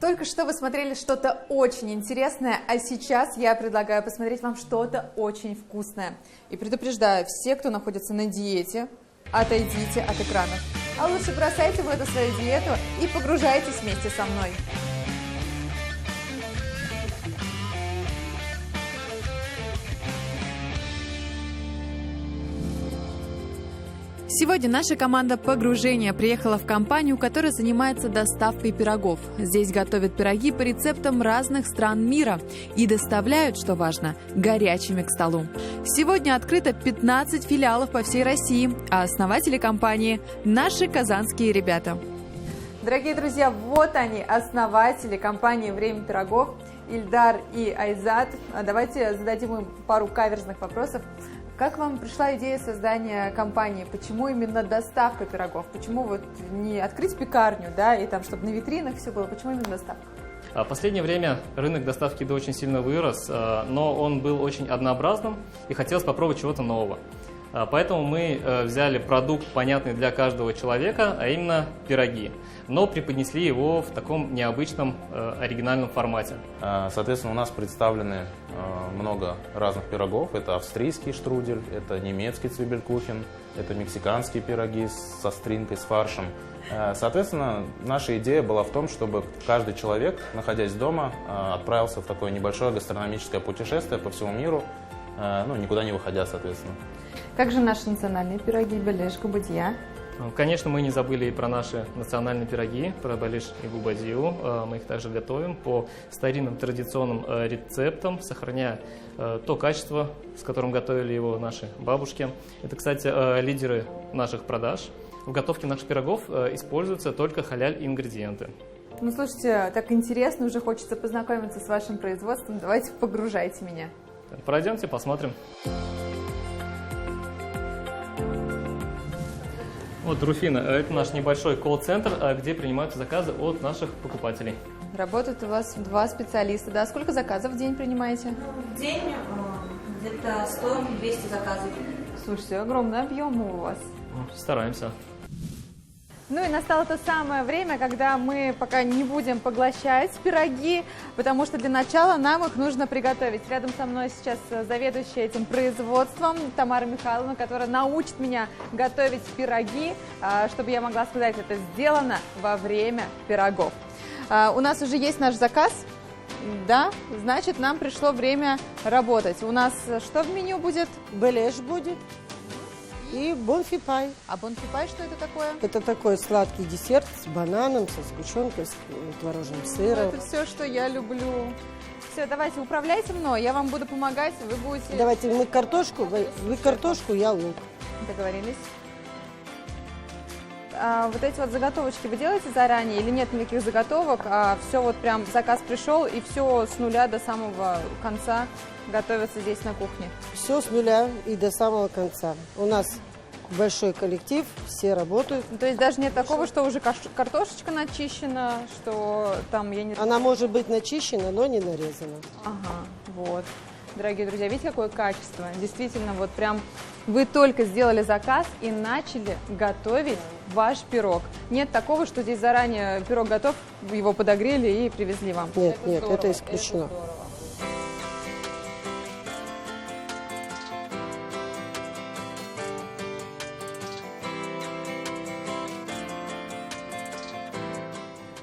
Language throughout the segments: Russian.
Только что вы смотрели что-то очень интересное, а сейчас я предлагаю посмотреть вам что-то очень вкусное. И предупреждаю, все, кто находится на диете, отойдите от экранов. А лучше бросайте в эту свою диету и погружайтесь вместе со мной. Сегодня наша команда «Погружение» приехала в компанию, которая занимается доставкой пирогов. Здесь готовят пироги по рецептам разных стран мира и доставляют, что важно, горячими к столу. Сегодня открыто 15 филиалов по всей России, а основатели компании – наши казанские ребята. Дорогие друзья, вот они, основатели компании «Время пирогов» Ильдар и Айзат. Давайте зададим им пару каверзных вопросов. Как вам пришла идея создания компании? Почему именно доставка пирогов? Почему вот не открыть пекарню, да, и там, чтобы на витринах все было? Почему именно доставка? В последнее время рынок доставки еды очень сильно вырос, но он был очень однообразным и хотелось попробовать чего-то нового. Поэтому мы взяли продукт, понятный для каждого человека, а именно пироги, но преподнесли его в таком необычном оригинальном формате. Соответственно, у нас представлены много разных пирогов. Это австрийский штрудель, это немецкий цвибелькухен, это мексиканские пироги со стринкой, с фаршем. Соответственно, наша идея была в том, чтобы каждый человек, находясь дома, отправился в такое небольшое гастрономическое путешествие по всему миру, никуда не выходя, соответственно. Как же наши национальные пироги, беляш, губадья? Конечно, мы не забыли и про наши национальные пироги, про балиш и губадью. Мы их также готовим по старинным традиционным рецептам, сохраняя то качество, с которым готовили его наши бабушки. Это, кстати, лидеры наших продаж. В готовке наших пирогов используются только халяль-ингредиенты. Ну, слушайте, так интересно, уже хочется познакомиться с вашим производством. Давайте погружайте меня. Пройдемте, посмотрим. Вот, Руфина, это наш небольшой колл-центр, где принимаются заказы от наших покупателей. Работают у вас 2 специалиста, да? Сколько заказов в день принимаете? В день где-то 100-200 заказов. Слушайте, огромный объем у вас. Стараемся. Ну и настало то самое время, когда мы пока не будем поглощать пироги, потому что для начала нам их нужно приготовить. Рядом со мной сейчас заведующая этим производством Тамара Михайловна, которая научит меня готовить пироги, чтобы я могла сказать, это сделано во время пирогов. У нас уже есть наш заказ, да, значит, нам пришло время работать. У нас что в меню будет? Беляш будет. И бонфи-пай. А бонфи-пай что это такое? Это такой сладкий десерт с бананом, со сгущенкой, с творожным сыром. Ну, это все, что я люблю. Все, давайте, управляйте мной, я вам буду помогать, вы будете... Давайте мы картошку, вы картошку, я лук. Договорились. Вот эти вот заготовочки вы делаете заранее или нет никаких заготовок, а все вот прям заказ пришел и все с нуля до самого конца готовится здесь на кухне? Все с нуля и до самого конца. У нас большой коллектив, все работают. То есть даже нет такого, что уже картошечка начищена, что там, я не знаю... Она может быть начищена, но не нарезана. Ага, вот. Дорогие друзья, видите, какое качество? Действительно, вот прям вы только сделали заказ и начали готовить ваш пирог. Нет такого, что здесь заранее пирог готов, его подогрели и привезли вам. Нет, нет, это исключено.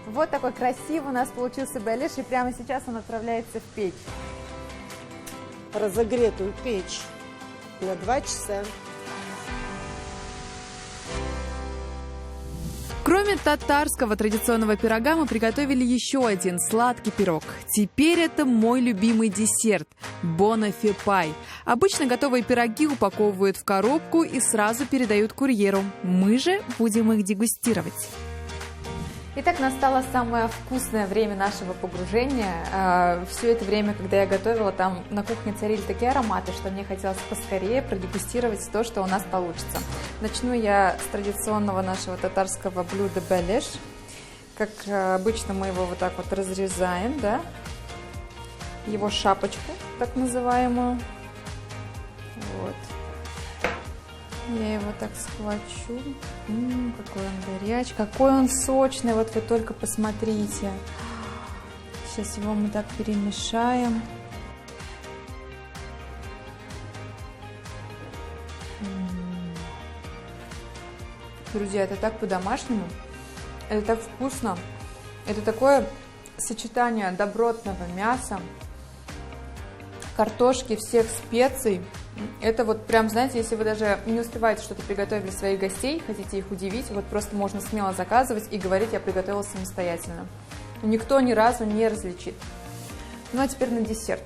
Вот такой красивый у нас получился беляш, и прямо сейчас он отправляется в печь. Разогретую печь на 2 часа. Кроме татарского традиционного пирога мы приготовили еще один сладкий пирог. Теперь это мой любимый десерт – бонафе-пай. Обычно готовые пироги упаковывают в коробку и сразу передают курьеру. Мы же будем их дегустировать. Итак, настало самое вкусное время нашего погружения. Все это время, когда я готовила, там на кухне царили такие ароматы, что мне хотелось поскорее продегустировать то, что у нас получится. Начну я с традиционного нашего татарского блюда беляш. Как обычно, мы его вот так вот разрезаем, да? Его шапочку, так называемую. Вот. Я его так схвачу. Какой он горячий, какой он сочный, вот вы только посмотрите. Сейчас его мы так перемешаем. Друзья, это так по-домашнему, это так вкусно, это такое сочетание добротного мяса, картошки, всех специй. Это вот прям, знаете, если вы даже не успеваете что-то приготовить для своих гостей, хотите их удивить, вот просто можно смело заказывать и говорить: я приготовила самостоятельно. Никто ни разу не различит. Ну а теперь на десерт.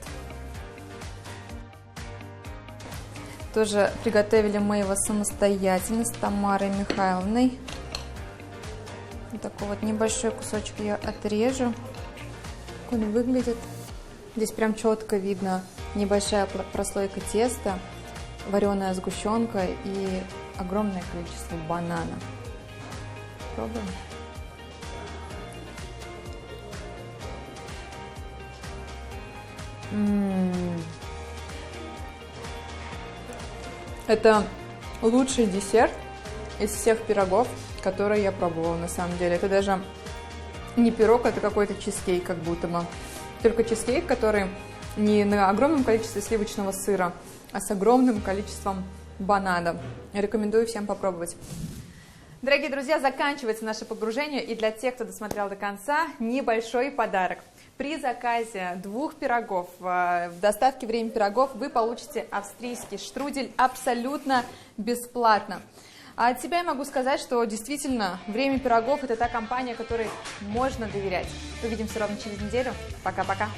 Тоже приготовили мы его самостоятельно с Тамарой Михайловной. Вот такой вот небольшой кусочек я отрежу. Как он выглядит. Здесь прям четко видно небольшая прослойка теста, вареная сгущенка и огромное количество банана. Пробуем. Это лучший десерт из всех пирогов, которые я пробовала на самом деле. Это даже не пирог, это какой-то чизкейк как будто бы. Только чизкейк, который не на огромном количестве сливочного сыра, а с огромным количеством банана. Рекомендую всем попробовать. Дорогие друзья, заканчивается наше погружение, и для тех, кто досмотрел до конца, небольшой подарок. При заказе 2 пирогов в доставке «Время пирогов» вы получите австрийский штрудель абсолютно бесплатно. А от себя я могу сказать, что действительно «Время пирогов» – это та компания, которой можно доверять. Увидимся ровно через неделю. Пока-пока.